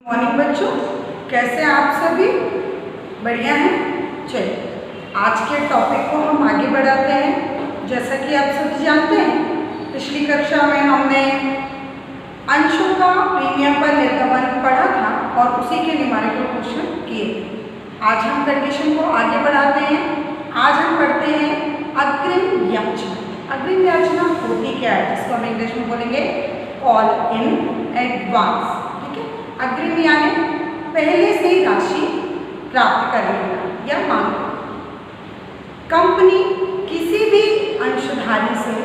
Morning बच्चों, कैसे आप सभी? बढ़िया हैं। चलिए आज के टॉपिक को हम आगे बढ़ाते हैं। जैसा कि आप सभी जानते हैं, पिछली कक्षा में हमने अंशों का प्रीमियम पर निर्गमन पढ़ा था और उसी के न्यूमेरिकल क्वेश्चन किए थे। आज हम कंडीशन को आगे बढ़ाते हैं। आज हम पढ़ते हैं अग्रिम याचना। अग्रिम याचना होती क्या है, जिसको हम इंग्लिश में बोलेंगे कॉल इन एडवांस। अग्रिम यानी पहले से राशि प्राप्त कर लेना या मांग। कंपनी किसी भी अंशधारी से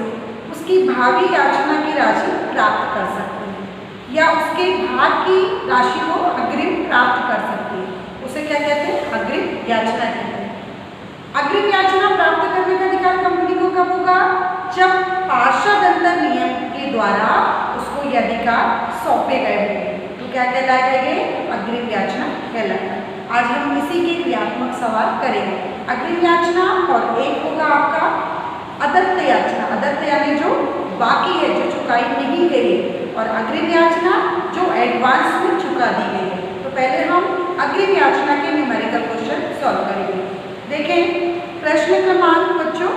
उसकी भावी याचना की राशि प्राप्त कर सकती है या उसके भाग की राशि को अग्रिम प्राप्त कर सकती है। उसे क्या कहते हैं? अग्रिम याचना कहते हैं। अग्रिम याचना प्राप्त करने का अधिकार कंपनी को कब होगा? जब पार्षद अंतर नियम के द्वारा उसको यह अधिकार सौंपे गए होंगे। क्या कहलाएगा? ये अग्रिम याचना कहलाएगा। आज हम इसी के क्रियात्मक सवाल करेंगे। अग्रिम याचना और एक होगा आपका अदत्त याचना। अदत्त यानी जो बाकी है, जो चुकाई नहीं गई है, और अग्रिम याचना जो एडवांस में चुका दी गई है। तो पहले हम अग्रिम याचना के न्यूमेरिकल क्वेश्चन सॉल्व करेंगे। देखें प्रश्न क्रमांक बच्चों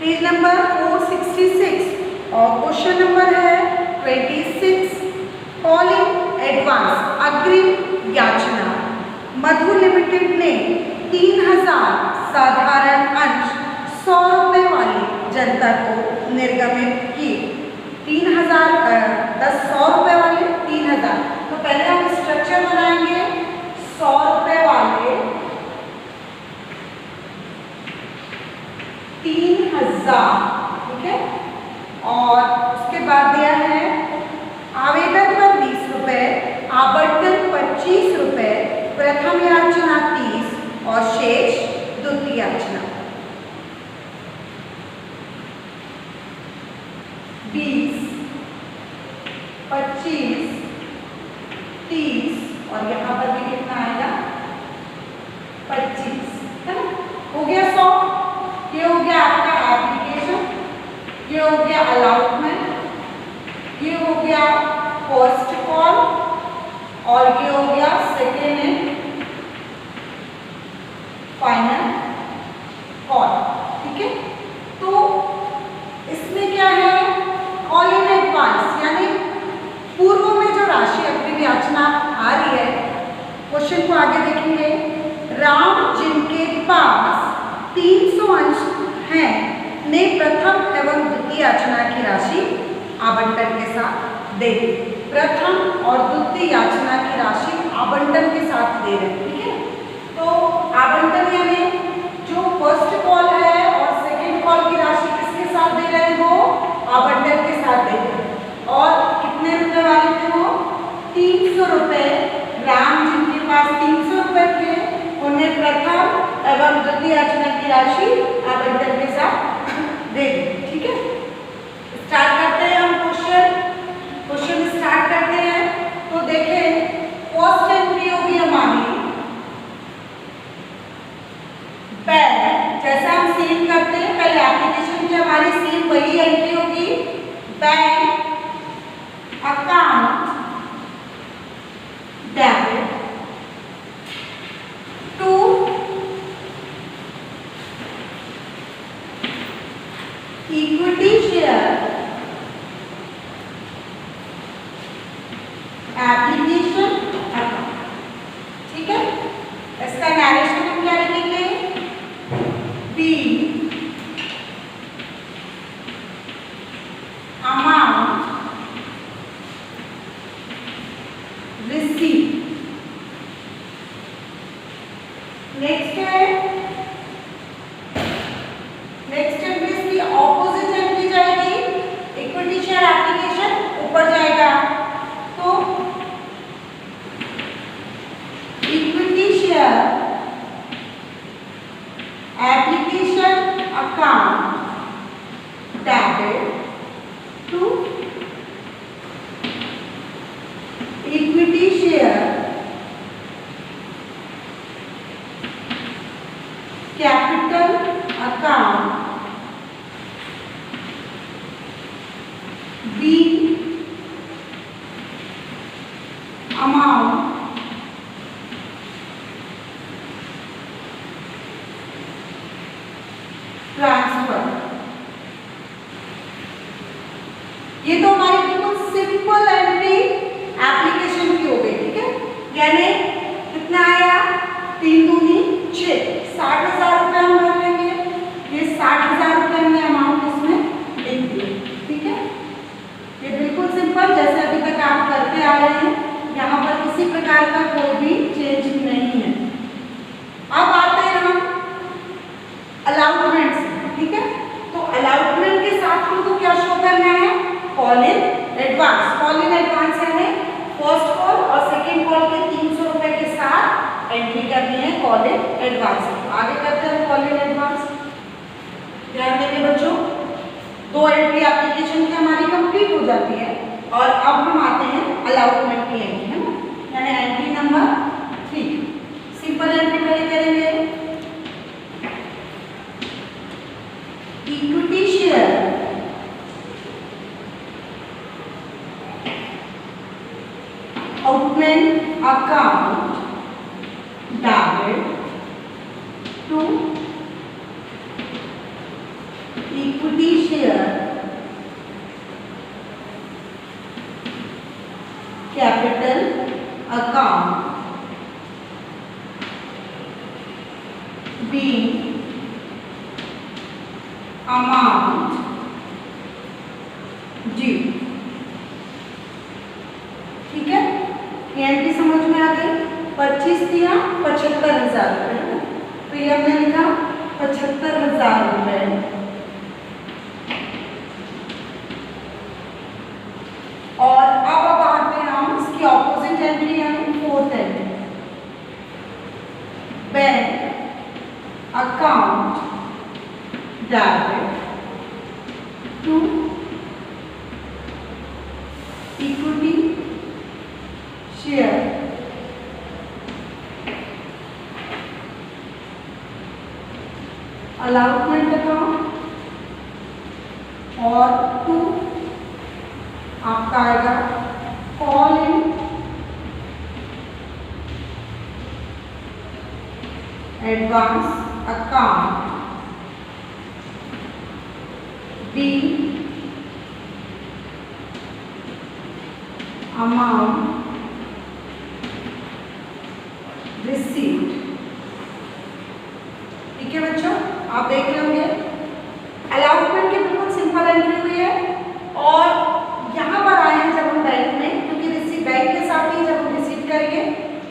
पेज नंबर 466 और क्वेश्चन नंबर है 26। कॉल इन एडवांस अग्रिम याचना। मधु लिमिटेड ने 3000 साधारण अंश 100 रुपये वाली जनता को निर्गमित किए। 3000 100 रुपये वाले 3000। तो पहले हम स्ट्रक्चर बनाएंगे। 100 रुपये वाले 3000, ठीक है। और उसके बाद दिया है आवेदन पर 20 रुपये, आवंटन 25 रुपये, प्रथम याचना 30 और शेष द्वितीय याचना 20, 25, 30 और यहाँ पर भी कितना आएगा? 25, है ना? हो गया 100। ये हो गया आपका एप्लीकेशन, ये हो गया अलॉटमेंट, ये हो गया फर्स्ट कॉल और ये हो गया सेकेंड एंड फाइनल कॉल, ठीक है। तो इसमें क्या है? कॉल इन एडवांस यानी पूर्व में जो राशि अग्रिम याचना आ रही है। क्वेश्चन को आगे देखेंगे। राम जिनके पास 300 अंश हैं ने प्रथम एवं द्वितीय याचना की राशि आवंटन के साथ दे। प्रथम और द्वितीय याचना की राशि आवंटन के साथ दे रहे हैं, ठीक है। तो आवंटन यानी जो फर्स्ट कॉल है और सेकंड कॉल की राशि किसके साथ दे रहे हैं? वो आवंटन के साथ दे रहे हैं। और कितने रुपए वाले थे वो? 300 रुपये। राम जिनके पास 300 रुपये थे उन्हें प्रथम एवं द्वितीय याचना की राशि आवंटन के साथ दे दी, ठीक है। स्टार्ट करते हैं हम क्वेश्चन स्टार्ट करते हैं। तो देखें फर्स्ट एंट्री होगी हमारी बैंक। जैसा हम सील करते हैं पहले एप्लीकेशन की हमारी सील वही एंट्री होगी। Bank account debit to equity share application account, ठीक है। इसका नरेशन हम क्या लिखेंगे? By amount receive. नेक्स्ट है नेक्स्ट एंट्री इसकी ऑपोजिट एंट्री जाएगी। इक्विटी शेयर एप्लीकेशन ऊपर जाएगा। तो equity share application account debit to equity share capital account by ये तो हमारी बिल्कुल सिंपल एंट्री एप्लीकेशन की हो गई, ठीक है। यानी कितना आया, 3 दूनी 6, 60,000 रुपये हम भर लेंगे। ये 60,000 रुपये हमने अमाउंट इसमें लिख दिया, ठीक है। ये बिल्कुल सिंपल जैसे अभी तक आप करते आ रहे हैं, यहाँ पर किसी प्रकार का कोई भी चेंज नहीं है। अब आते हैं हम अलॉटमेंट से, ठीक है। तो अलॉटमेंट के साथ हमको क्या शो करना है, call in advance. Call in advance यानी फर्स्ट कॉल और सेकेंड कॉल के 300 रुपए के साथ एंट्री करनी है कॉल इन एडवांस। आगे करते हैं कॉल इन एडवांस। ध्यान देंगे बच्चों, 2 एंट्री एप्लीकेशन की हमारी कंप्लीट हो जाती है और अब हम आते हैं अलॉटमेंट की एंट्री, है ना, यानी एंट्री नंबर 3। सिंपल एंट्री पहले करेंगे, equity share opening account debit to equity share capital account being amount due, ठीक है। ये एंट्री समझ में आ गई। 25 दिया 75,000 रुपये, तो ये हमने लिखा 75,000 रुपये। और अब आते हैं हम इसकी ऑपोजिट एंट्री यानी 4th entry, bank account debit to equity share allotment account और 2 आपका आएगा call in advance account B amount received, ठीक है बच्चों। आप देख रहे होंगे अलॉटमेंट की बिल्कुल सिंपल एंट्री हुई है और यहाँ पर आए हैं जब हम बैंक में, क्योंकि रिसीव बैंक के साथ ही जब हम रिसीव करेंगे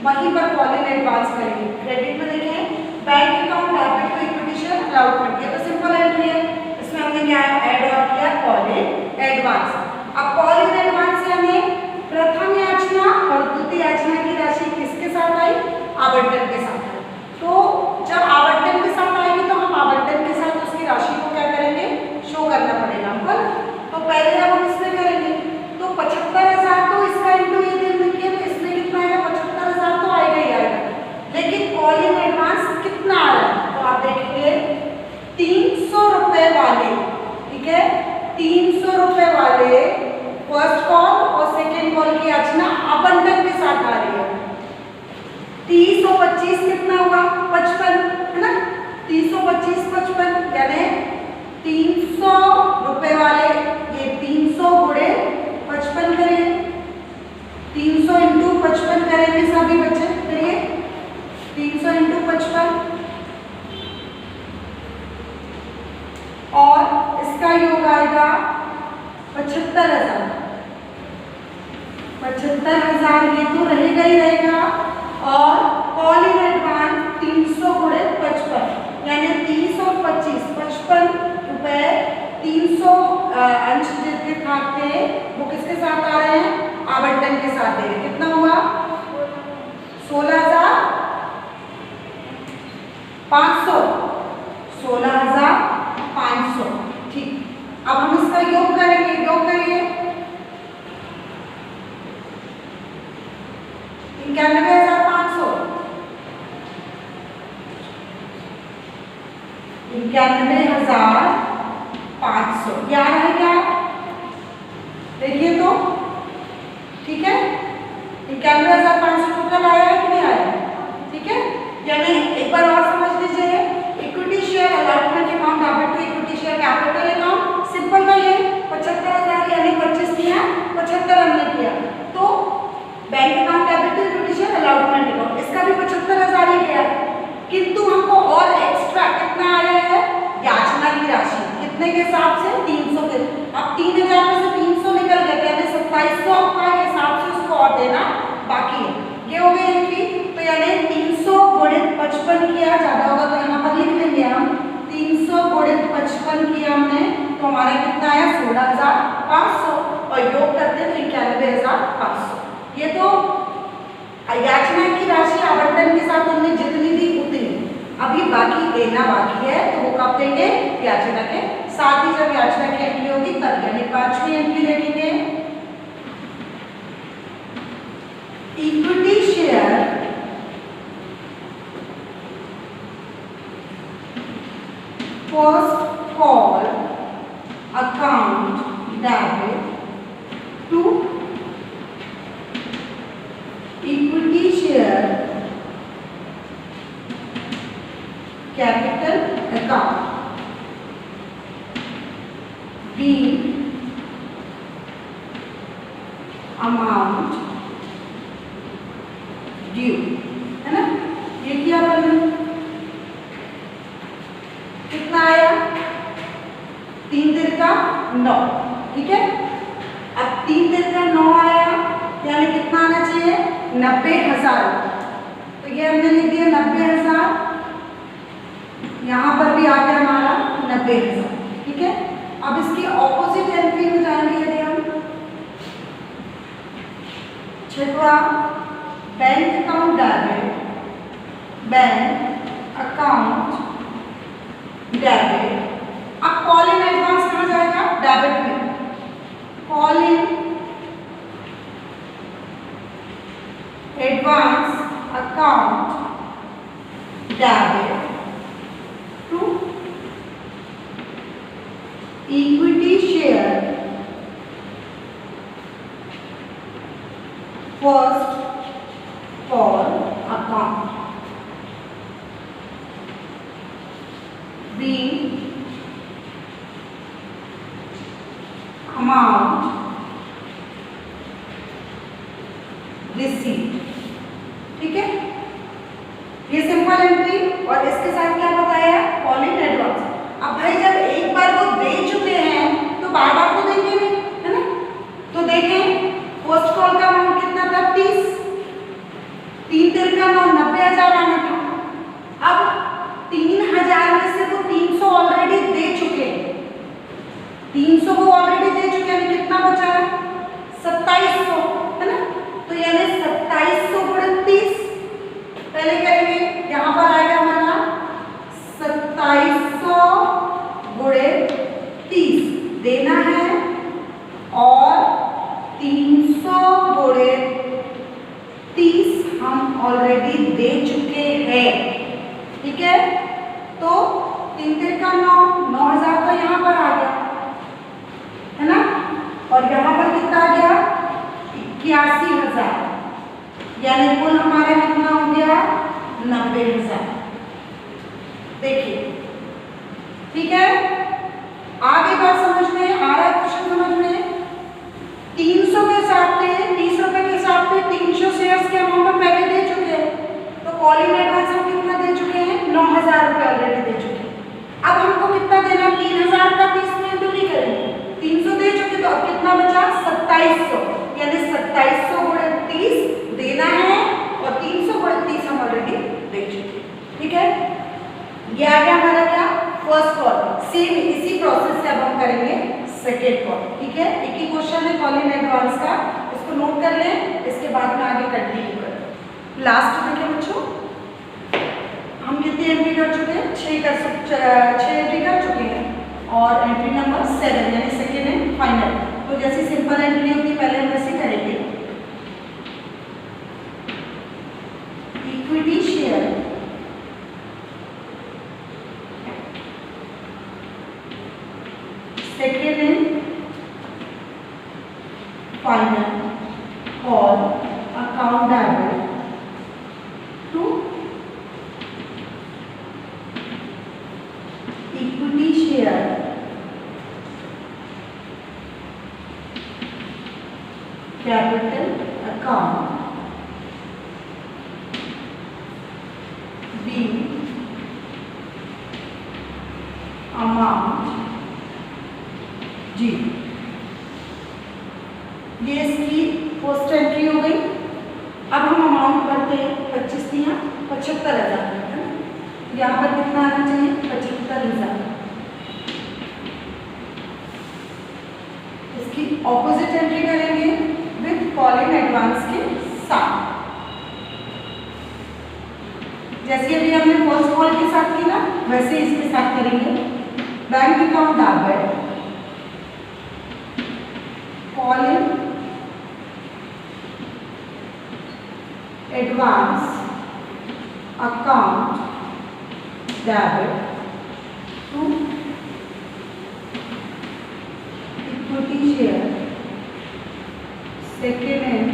वहीं पर कॉल इन एडवांस करेंगे। क्रेडिट में देखें bank account debit to equity share allotment, ये तो सिंपल एंट्री है। इसमें हमने क्या ऐड और किया, कॉल इन एडवांस। अब कॉल इन एडवांस यानी प्रथम याचना और द्वितीय याचना की राशि किसके साथ आई, आवंटन के साथ आई। तो जब आवंटन के साथ आएगी तो हम आवंटन के साथ उसकी राशि को क्या करेंगे, शो करना पड़ेगा हमको। तो पहले अब हम इसमें करेंगे, तो 75,000 तो इसका इंटू ये दिन लिखिए, तो इसमें कितना आएगा, 75,000 तो आएगा ही आएगा। लेकिन कॉल इन एडवांस कितना आ रहा है, तो आप देखेंगे 300 रुपए वाले, ठीक है, 300 रुपए वाले फर्स्ट कॉल और सेकेंड कॉल की याचना आवंटन के साथ आ रही है। 30 और 25 कितना हुआ, 55, है ना। 30 और 25 55, यानी 300 रुपए वाले ये 300 गुणे 55 करेंगे, 300 इंटू 55 करेंगे सभी बच्चे, करिए 300 इंटू 55 और इसका योग आएगा 75,000। 75,000 ये तो रहेगा ही रहेगा और कॉल इन एडवांस 300 गुणे 55 यानी 30 और 25 55 रुपए 300 अंश जिनके खाते वो किसके साथ आ रहे हैं, आवंटन के साथ दे रहे हैं। कितना हुआ, 16,500, 16,500, ठीक। अब हम इसका योग करेंगे, योग करिए 91,500, 91,500 क्या है, क्या देखिए तो, ठीक है। 91,500 टोटल आया है कि नहीं आया, ठीक है। यानी एक बार और समझ लीजिए, equity share allotment account debit to equity share capital account, simple का ये 75,000 यानी 25 55 किया, ज़्यादा होगा तो यहाँ पर लिख लेंगे हम। 300 गुणित 55 किया हमने तो हमारा कितना आया 16,500 और योग करते तो 91,500। ये तो याचना की राशि आवंटन के साथ हमने जितनी दी उतनी। अभी बाकी देना बाकी है तो वो कब देंगे? याचना के साथ ही जब याचना की एंट्री होगी तब, यानी 5वीं एंट्री लिखेंगे। Equity share first call account debit to equity share capital account B amount due, है ना। ये किया अपन कितना आया 3 × 9, ठीक है। अब 3 × 9 आया यानी कितना आना चाहिए 90,000। तो ये हमने लिख दिया 90,000, यहाँ पर भी आ गया हमारा 90,000, ठीक है। अब इसकी ऑपोजिट एंट्री में जाएंगे यदि हम 6वां bank account debit, bank account debit. अब कॉल इन एडवांस कहाँ जाएगा? डेबिट में। Call in advance account debit to equity share first call account B amount receive, ठीक है। ये सिंपल एंट्री और इसके साथ क्या बताया? Call in advance. अब भाई जब एक बार वो दे चुके हैं तो बार बार तो देंगे नहीं, है ना। तो देखें फर्स्ट कॉल का अमाउंट कितना था 30, 3 × 9 90,000 आना था। अब 3,000 में से वो 300 ऑलरेडी दे चुके हैं, 300 वो ऑलरेडी दे चुके हैं, कितना बचा है 2700, है ना। तो यानी 2700 × 30 पहले करेंगे, यहाँ पर आएगा हमारा 2700 × 30 देना है और 300 × 30 हम ऑलरेडी दे चुके हैं, ठीक है। तो 3 × 9 9,000 तो यहाँ पर आ गया, है ना। और यहाँ पर कितना आ गया 81,000, यानी कुल हमारा कितना हो गया 90,000। देखिए, ठीक है। आगे बात समझ में आ रहा है? क्वेश्चन समझ में 300 के हिसाब से 30 रुपए के हिसाब से 300 शेयर्स के अमाउंट हम पहले दे चुके हैं। तो कॉल इन एडवांस हम कितना दे चुके हैं 9,000 रुपए ऑलरेडी दे चुके हैं। अब हमको कितना देना 3,000 का 30 में तो नहीं करेंगे, 300 दे चुके तो अब कितना बचा 2700, यानी 2700 × 30 देना है और 300 × 30 हम ऑलरेडी दे चुके, ठीक है। ये आ गया हमारा क्या फर्स्ट कॉल। सेम इसी प्रोसेस से अब हम करेंगे सेकेंड कॉल, ठीक है। एक ही क्वेश्चन है कॉल इन एडवांस का, इसको नोट कर लें, इसके बाद में आगे कंटिन्यू करें। लास्ट देखिए बच्चों, हम कितनी एंट्री कर चुके हैं 6 एंट्री कर चुके हैं और एंट्री नंबर 7 यानी सेकेंड एंड फाइनल। तो जैसे सिंपल एंट्री होती है पहले हम वैसे करेंगे। Equity share second and final call account debit to equity share capital account B amount जी। ये इसकी फर्स्ट एंट्री हो गई। अब हम अमाउंट भरते हैं 25 × 75,000, है ना। यहाँ पर कितना आना चाहिए? 75,000। इसकी ऑपोजिट एंट्री करेंगे विद कॉल इन एडवांस के साथ, जैसे अभी हमने फर्स्ट कॉल के साथ की ना, वैसे इसके साथ करेंगे। बैंक अकाउंट डाबर, call in advance account debit to equity share second and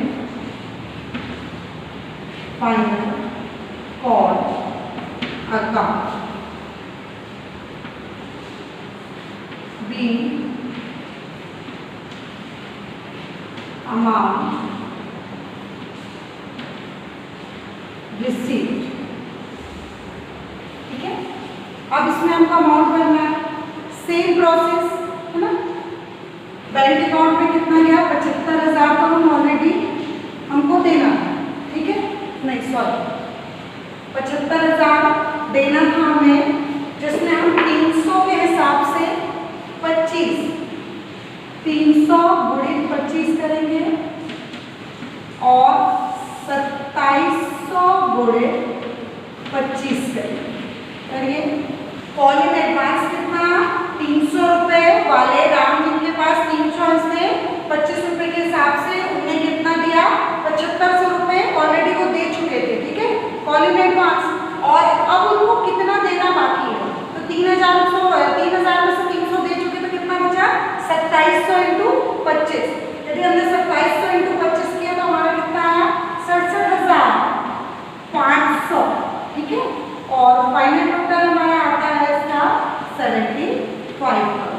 final call account B amount received. ठीक है, अब इसमें हमको अमाउंट भरना है, सेम प्रोसेस है ना। बैंक अकाउंट में कितना गया? 75,000 तो हम ऑलरेडी हमको देना था, ठीक है, नहीं सॉरी 75,000 देना था हमें, जिसमें हम 300 के हिसाब से 25, 300 गुणित 25 करेंगे और 2700 गुणित 25 करिए। कॉल इन एडवांस कितना? 300 रुपये वाले राम जिनके पास 300 से 25 रुपये के हिसाब से उन्हें कितना दिया? 7500 रुपये ऑलरेडी वो दे चुके थे, ठीक है, कॉल इन एडवांस। और अब उनको कितना देना बाकी है? तो 3,000 में से 300 दे चुके, तो कितना बचा? 2700 इंटू 25। यदि हमने 2700 इंटू 25 किया तो हमारा कितना आया? 67,500, ठीक है। और फाइनल टोटल हमारा आता है इसका 75,000।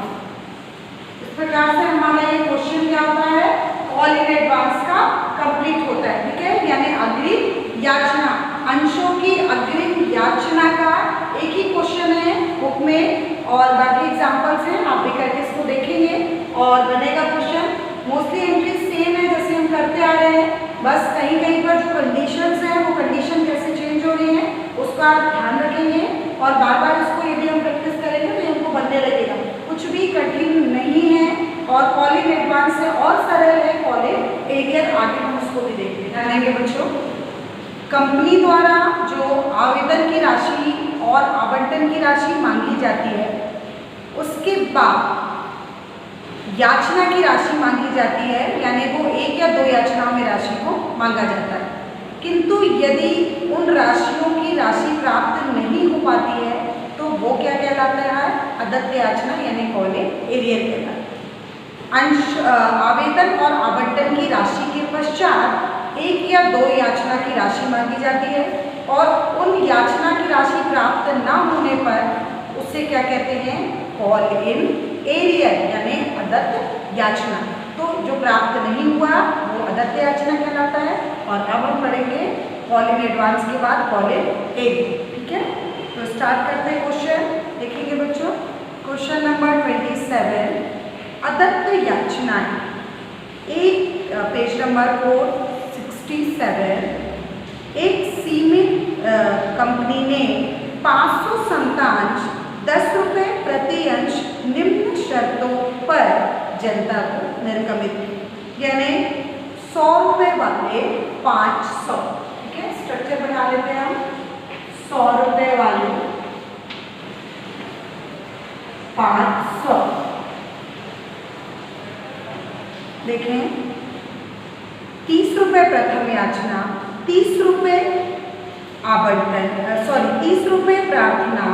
इस प्रकार से हमारा ये क्वेश्चन क्या होता है? कॉल इन एडवांस का कंप्लीट होता है, ठीक है, यानी अग्रिम याचना, अंशों की अग्रिम याचना का एक ही क्वेश्चन है बुक में, और बाकी एग्जांपल्स हैं, आप भी करके इसको देखेंगे और बनेगा क्वेश्चन। मोस्टली एंट्री सेम है जैसे हम करते आ रहे हैं, बस कहीं कहीं पर जो कंडीशंस हैं वो कंडीशन कैसे चेंज हो रही हैं उसका आप ध्यान रखेंगे, और बार बार इसको यदि हम प्रैक्टिस करेंगे तो ये हमको बनने लगेगा। कुछ भी कठिन नहीं है, और कॉल इन एडवांस है और सरल है कॉल इन एरियर, आगे हम उसको भी देखेंगे बच्चों। कंपनी द्वारा जो आवेदन की राशि और आवंटन की राशि मांगी जाती है, उसके बाद याचना की राशि मांगी जाती है, यानी वो 1 या 2 याचनाओं में राशि को मांगा जाता है। किंतु यदि उन राशियों की राशि प्राप्त नहीं हो पाती है तो वो क्या कहलाता है? अदत्त याचना, यानी कॉल इन एरियर कहलाता है। आवेदन और आवंटन की राशि के पश्चात 1 या 2 याचना की राशि मांगी जाती है, और उन याचना की राशि प्राप्त न होने पर उससे क्या कहते हैं? कॉल इन एरियर, यानी अदत्त याचना। तो जो प्राप्त नहीं हुआ वो अदत्त याचना कहलाता है। और अब हम पढ़ेंगे कॉल इन एडवांस के बाद कॉल इन एरियर, ठीक है। तो स्टार्ट करते हैं क्वेश्चन, देखेंगे बच्चों। Question number 27, अदत्त याचनाएं। एक पेज नंबर 467, एक सीमित कंपनी ने 500 संतांश 10 रुपये प्रति अंश निम्न शर्तों पर जनता को निर्गमित किया, यानी 100 रुपये वाले 500, ठीक है, स्ट्रक्चर बना लेते हैं हम। 100 रुपये वाले 500, देखें 30 रुपये प्रथम याचना, 30 रुपये आवंटन, 30 रुपये प्रार्थना,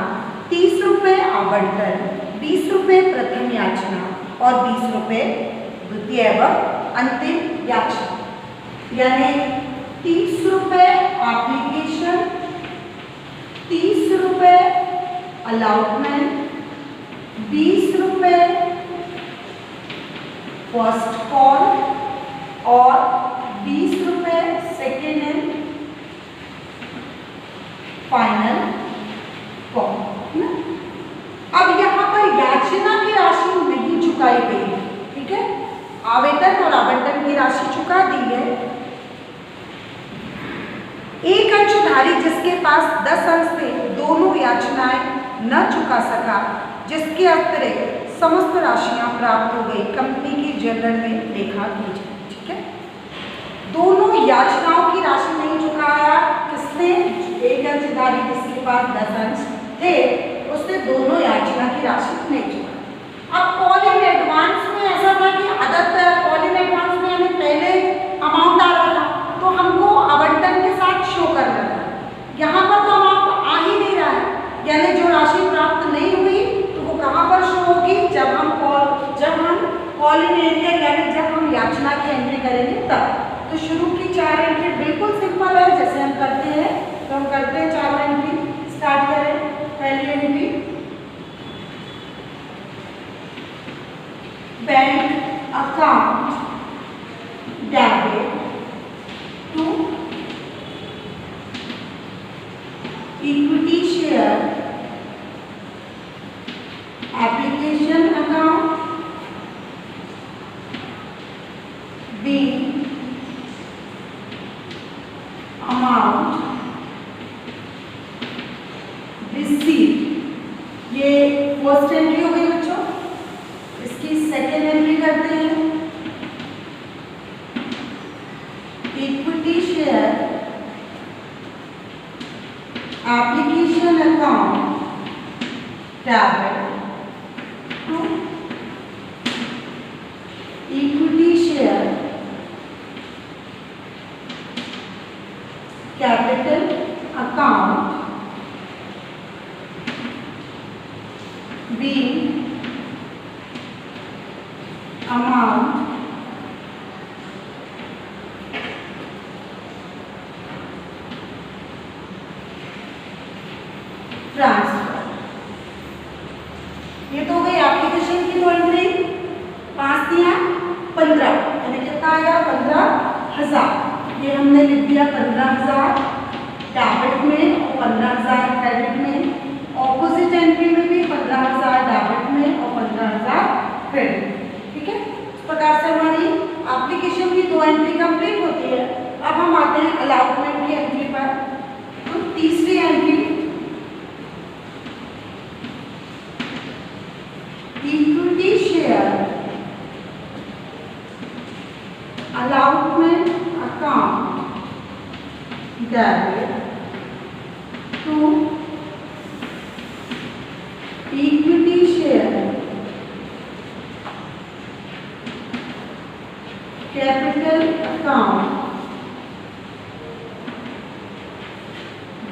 30 रुपये आवंटन, 20 रुपये प्रथम याचना और 20 रुपये द्वितीय एवं अंतिम याचना, यानी 30 रुपये एप्लीकेशन, 30 रुपये अलॉटमेंट, 20 रुपये फर्स्ट कॉल और 20 रुपये सेकेंड एंड फाइनल कॉल। अब यहाँ पर याचना की राशि नहीं चुकाई गई है, ठीक है, आवेदन और आवंटन की राशि चुका दी है। एक अंश अंशधारी जिसके पास 10 अंश थे दोनों याचनाएं न चुका सका, जिसके अतिरिक्त समस्त राशियां प्राप्त हो गई, कंपनी की जनरल में लेखा की जाए। ठीक है, दोनों याचनाओं की राशि नहीं चुकाया किसने? एक अंशधारी जिसके पास 10 अंश थे उसने दोनों याचना की राशि नहीं चुकाई। अब कॉल इन एडवांस में ऐसा था कि कॉल इन एडवांस में हमें पहले अमाउंट आ रहा था तो हमको आवंटन के साथ शो करना था। यहाँ पर तो अमाउंट आ ही नहीं रहा है, यानी जो राशि प्राप्त नहीं हुई तो वो कहाँ पर शो होगी? जब हम कॉल इन एरिया यानी जब हम याचना की एंट्री करेंगे तब। तो शुरू की 4 एंट्री बिल्कुल सिंपल है, जैसे हम करते हैं तो हम करते हैं 4 एंट्री। स्टार्ट करें। पहली entry bank account debit to equity share application account B amount receive. ये फर्स्ट एंट्री हो गई बच्चों। इसकी सेकेंड एंट्री करते हैं। Equity share application account debit to equity share capital account B amount transfer. ये तो हो गई एप्लीकेशन की 2 एंट्री। 5 दिया 15, यानी कितना आएगा? 15,000। ये हमने लिख दिया 15,000 डेबिट में और 15,000 क्रेडिट में। ऑपोजिट एंट्री में भी 15,000 डेबिट में और 15,000 क्रेडिट। ठीक है, इस प्रकार से हमारी एप्लीकेशन की 2 एंट्री कंप्लीट होती है। अब हम आते हैं अलाउटमेंट की एंट्री पर। तो तीसरी एंट्री इक्विटी शेयर allotment account debit to equity share capital account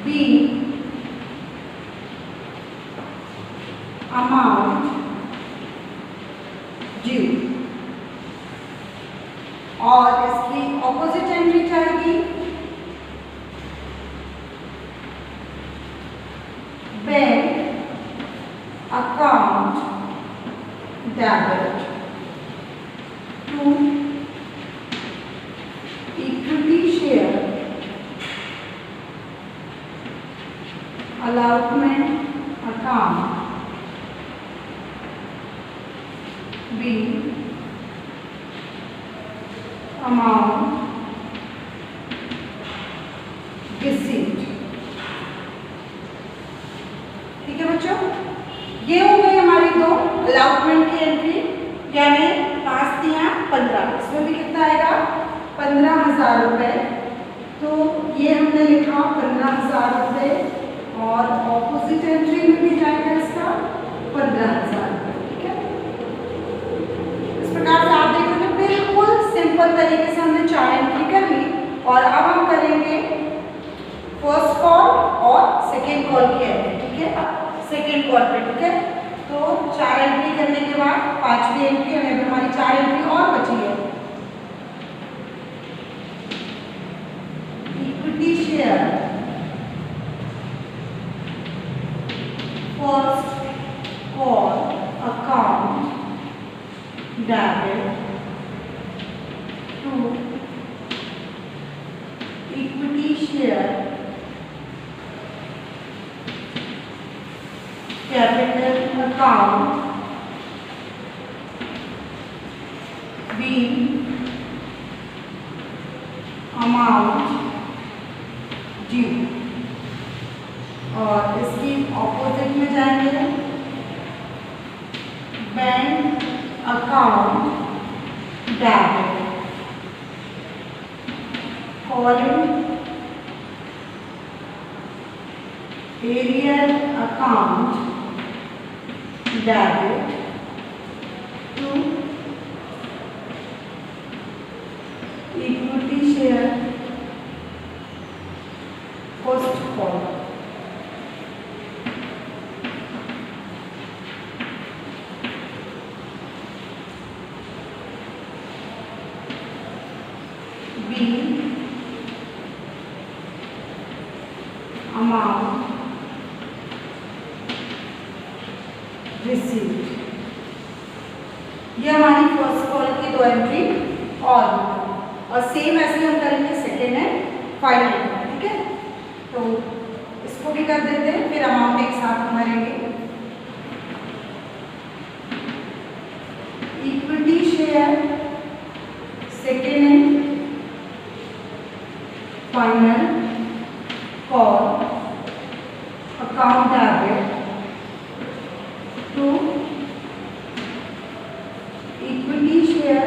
B amount due। और इसकी ऑपोजिट एंट्री जाएगी बैंक अकाउंट डेबिट टू इक्विटी शेयर allotment account B amount received. ठीक है बच्चों, ये हो गई हमारी 2 अलाउटमेंट की एंट्री, यानी 5 दिया 15। इसमें भी कितना आएगा? 15,000 रुपये। तो ये हमने लिखा 15,000 रुपये और ऑपोजिट एंट्री में भी जाएगा इसका 15,000 रुपये। ठीक है, इस प्रकार से आप देखोगे बिल्कुल सिंपल तरीके से हमने 4 एंट्री कर ली। और अब हम करेंगे फर्स्ट कॉल और सेकेंड कॉल की एंट्री। ठीक है, सेकेंड कॉल पे। ठीक है, तो 4 एंट्री करने के बाद 5वीं एंट्री हमें हमारी 4 एंट्री और बची है। Equity share first call account debit to equity share capital account B amount due. और इसकी ऑपोजिट में जाएंगे, bank account debit, calling arrear account debit to equity share first column. By amount received. ये हमारी first column की 2 entry और same ऐसे हम करेंगे सेकेंड एंड फाइनल, ठीक है। तो इसको भी कर देते हैं, फिर अमाउंट एक साथ भरेंगे। Equity share second and final call account debit to equity share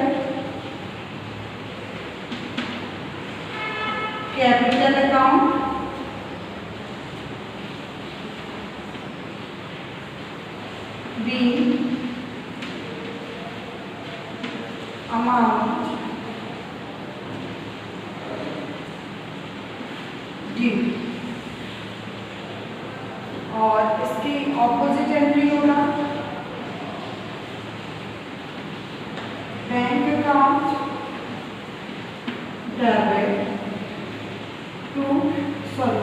capital account B amount due. और इसकी ऑपोजिट एंट्री होगा bank account debit to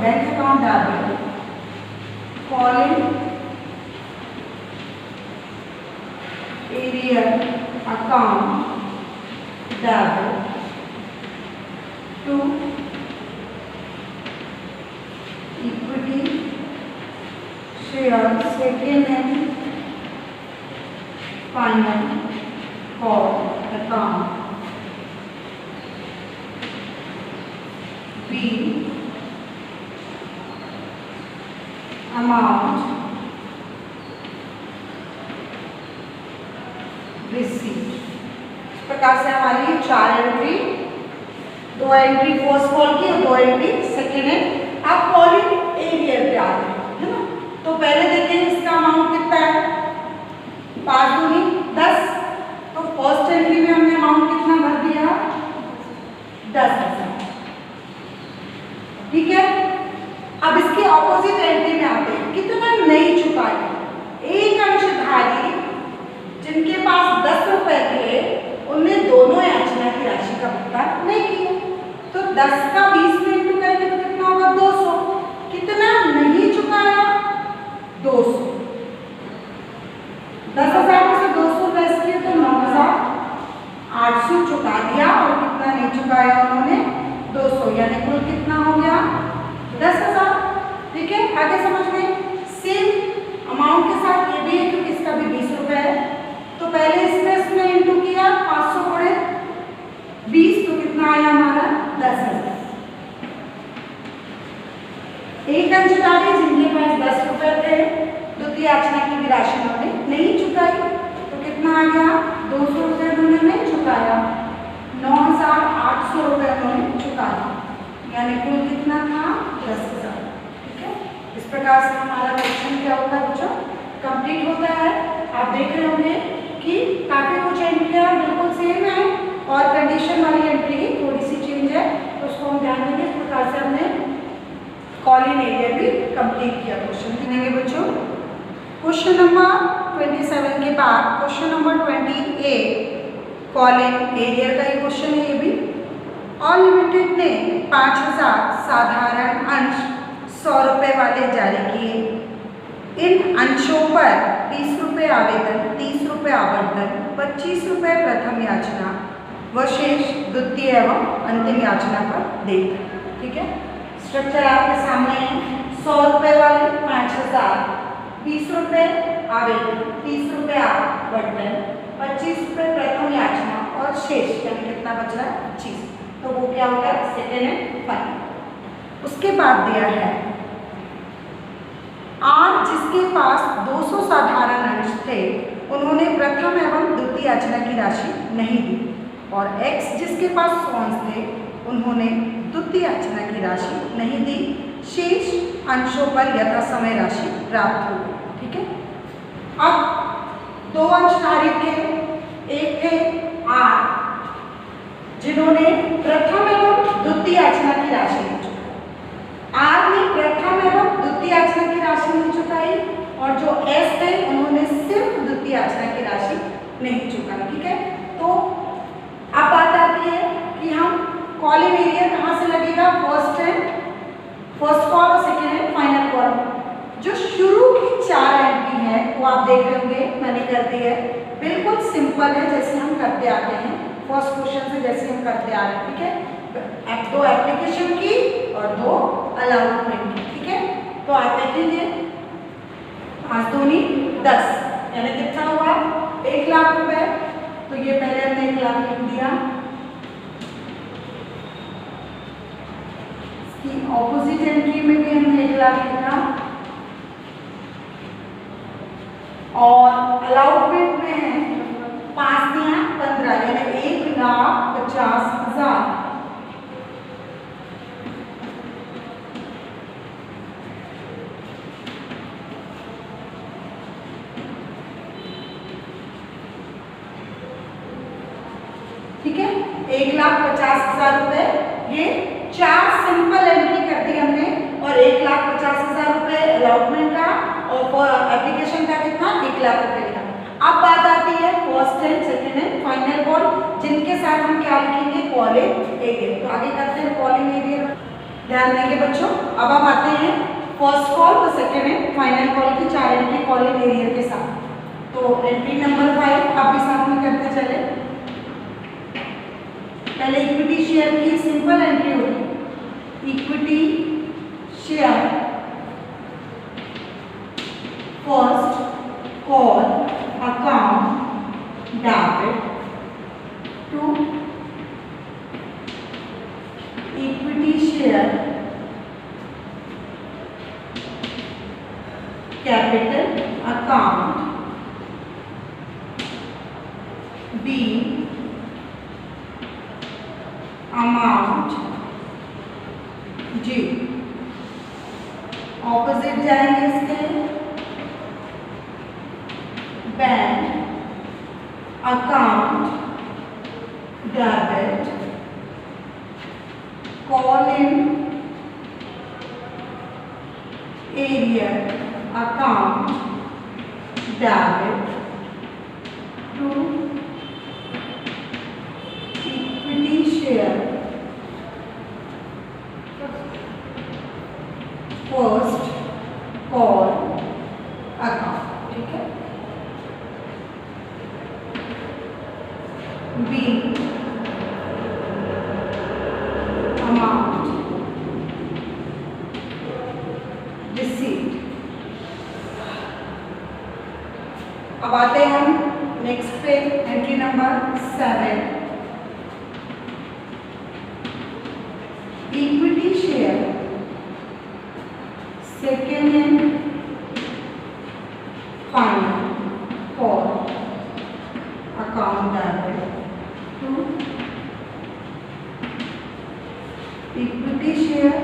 bank account debit calling arrear account debit to equity share second and final call account B amount received. इस प्रकार से हमारी 4 entry, 2 entry first call की और 2 entry second and. आप calling arrear पे आते हैं, है ना। तो पहले देखें इसका अमाउंट कितना है, 5 दूनी 10। तो फर्स्ट एंट्री में हमने अमाउंट कितना भर दिया, 10,000, ठीक है। अब इसके ऑपोजिट एंट्री में आते हैं, कितना नहीं चुकाया। एक अंशधारी जिनके पास 10 रुपए थे उनने दोनों याचना की राशि का भुगतान नहीं किया। तो 10 का 20 में इंटू करेंगे तो कितना होगा, 200। कितना नहीं चुकाया, 200। 10,000 में से 200 लेस किए तो 9,800 चुका दिया। और कितना नहीं चुकाया उन्होंने, 200, यानी कुल कितना हो गया, 10,000, ठीक है। आगे समझ में सेम अमाउंट के साथ ये भी है क्योंकि इसका भी 20 रुपए है। तो पहले इसमें इंटू किया 500 गुणे 20 तो कितना आया हमारा, 10,000। एक अंशधारी जिनके पास 10 रुपए थे, द्वितीय याचना की भी राशि उन्होंने नहीं चुकाई। तो कितना आ गया, 200 रुपये उन्होंने नहीं चुकाया, 9,800 रुपये उन्होंने चुकाया, यानी कुल कितना था, 10,000, ठीक है। इस प्रकार से हमारा क्वेश्चन क्या होता है बच्चों, कंप्लीट होता है। आप देख रहे होंगे कि काफी कुछ एंट्रियां बिल्कुल सेम है और कंडीशन वाली एंट्री ही थोड़ी सी चेंज है, तो उसको हम ध्यान देंगे। इस प्रकार से हमने कॉलिंग एरियर भी कंप्लीट किया। क्वेश्चन देखेंगे बच्चों, क्वेश्चन नंबर 27 के बाद क्वेश्चन नंबर 28 कॉलिंग एरियर का ही क्वेश्चन है। ये भी ऑल लिमिटेड ने 5,000 साधारण अंश 100 रुपये वाले जारी किए। इन अंशों पर 30 रुपये आवेदन, 30 रुपये आवंटन, 25 रुपये प्रथम याचना व शेष द्वितीय एवं अंतिम याचना पर देते, ठीक है। स्ट्रक्चर आपके सामने है। 100 रुपये वाले 5,000, 20 रुपये आवेदन, 30 रुपये आवंटन, 25 रुपये प्रथम याचना और शेष यानी कितना बच रहा है, 25। तो वो क्या हो गया, सेकेंड एंड फाइनल। उसके बाद दिया है आर जिसके पास 200 साधारण अंश थे उन्होंने प्रथम एवं द्वितीय याचना की राशि नहीं दी, और एक्स जिसके पास 100 अंश थे उन्होंने द्वितीय याचना की राशि नहीं दी। शेष अंशों पर यथा समय राशि प्राप्त हो गई। ठीक है, अब दो अंशधारी थे, एक थे आर जिन्होंने प्रथम एवं द्वितीय याचना की राशि नहीं चुकाई। आर ने प्रथम एवं द्वितीय याचना की राशि नहीं चुकाई, और जो एस थे उन्होंने सिर्फ द्वितीय याचना की राशि नहीं चुकाई। ठीक है, तो अब बात आती है कि हम कॉलम एरिया कहाँ से लगेगा, फर्स्ट कॉल और सेकेंड एंड फाइनल कॉल। जो शुरू की 4 एंट्री है वो आप देख रहे होंगे मैंने कर दी है, बिल्कुल सिंपल है जैसे हम करते आते हैं, फर्स्ट क्वेश्चन से जैसे हम करते आ रहे हैं। ठीक है, 2 एप्लीकेशन की और 2 अलाउटमेंट की। ठीक है, तो आप देखेंगे 5 दूनी 10, यानी कितना हुआ 1 लाख रुपए। तो ये पहले हमने 1 लाख लिख दिया, इसकी ऑपोजिट एंट्री में भी हमने 1 लाख लिखा, और अलाउटमेंट में है 5 दिया 15, यानी 1,50,000। ठीक है, 1,50,000 रुपए। ये 4 सिंपल एंट्री कर दी हमने, और 1,50,000 रुपए अलाउटमेंट का, और एप्लीकेशन का कितना 1 लाख रुपए का। अब बात आती है first and second and final call, जिनके साथ हम क्या लिखेंगे, कॉलम एरिया। तो आगे करते हैं कॉलम एरिया, ध्यान देंगे बच्चों। अब हम आते हैं फर्स्ट कॉल और सेकेंड एंड फाइनल कॉल की 4 एंट्री कॉलम एरिया के साथ। तो एंट्री नंबर 5 आप भी साथ में करते चले। पहले इक्विटी शेयर की सिंपल एंट्री होगी, equity share first call account debit to equity share capital account B amount जी। ऑपोजिट जाएंगे इसके, bank account debit column area account debit to equity share first call account. ठीक है, B amount received. अब आते हैं हम नेक्स्ट पे, entry number 7, equity share second and final call account debit to equity share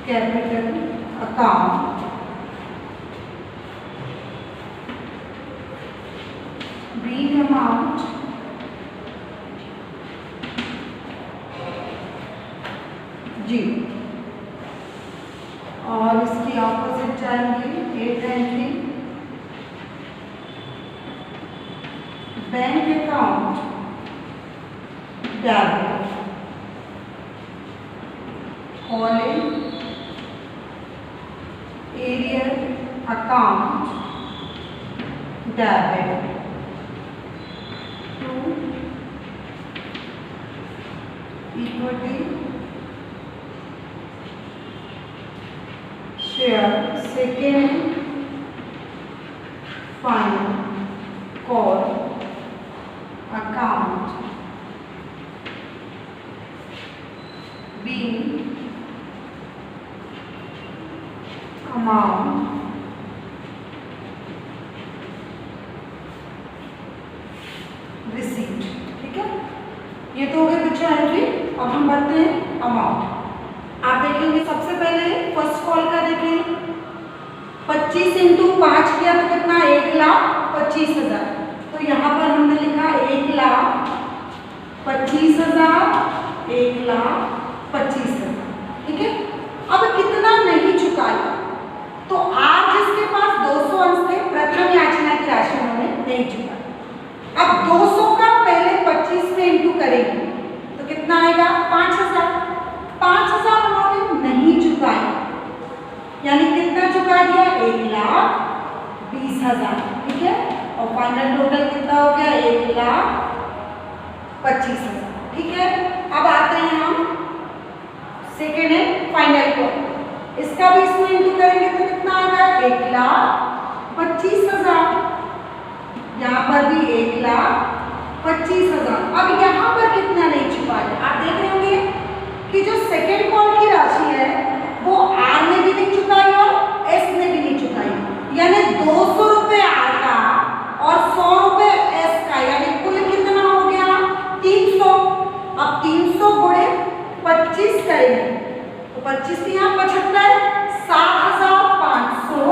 capital account B amount जी। और इसकी ऑपोजिट जाएंगे 8 entry, bank account debit column area account debit to equity share second final call account been amount received। ठीक है, ये तो हो गई बच्चों एंट्री। अब हम बढ़ते हैं अमाउंट। आप देखेंगे सबसे पहले फर्स्ट कॉल का देखें, 25 इंटू 5 किया तो कितना, 1,25,000। तो यहाँ पर हमने लिखा 1,25,000, 1,25,000। ठीक है, अब कितना नहीं चुकाया, तो आज जिसके पास 200 अंश थे, प्रथम याचना की राशि उन्होंने नहीं चुकाई। अब 200 का पहले 25 में इंटू करेंगे तो कितना आएगा, 5,000। 5,000 उन्होंने नहीं चुकाए, यानी कितना चुका दिया, 1,20,000। ठीक है, और फाइनल टोटल कितना हो गया, 1,25,000। ठीक है, अब आते हैं हम सेकेंड है फाइनल कॉल। इसका भी इसमें इंटू करेंगे तो कितना आएगा, 1,25,000। यहाँ पर भी 1,25,000। अब यहाँ पर कितना नहीं चुकाया, आप देख रहे होंगे कि जो सेकेंड कॉल की राशि है वो आर ने भी नहीं चुकाई और एस ने भी नहीं चुकाई, यानी 200 रुपए आर का और 100 रुपए एस का, यानी कुल कितना हो गया, 300। अब 300 गुणे 25 करेंगे तो 25 के यहाँ 75, 7,500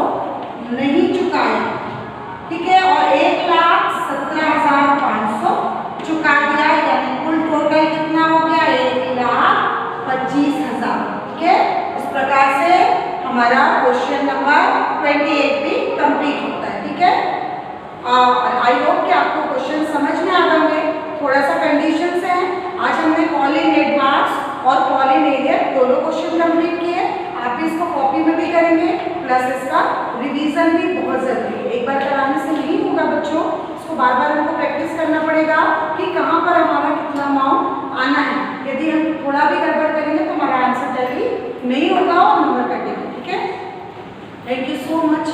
नहीं चुकाया। ठीक है, और 1,17,500 चुका दिया, यानी कुल टोटल कितना हो गया, 1,25,000। ठीक है, इस प्रकार से हमारा क्वेश्चन नंबर 28 भी कंप्लीट होता है। ठीक है, आई होप कि आपको क्वेश्चन समझ में आ गए होंगे। थोड़ा सा कंडीशंस हैं, आज हमने कॉल इन एडवांस और कॉल इन एरिया दोनों क्वेश्चन कंप्लीट किए। आप भी इसको कॉपी में भी करेंगे, प्लस इसका रिवीजन भी बहुत जरूरी है। एक बार कराने से नहीं होगा बच्चों, इसको बार बार हमको प्रैक्टिस करना पड़ेगा कि कहाँ पर हमारा कितना अमाउंट आना है। यदि हम थोड़ा भी गड़बड़ करेंगे तो हमारा आंसर टैली नहीं होगा और नंबर कटेगा। ठीक है, थैंक यू सो मच।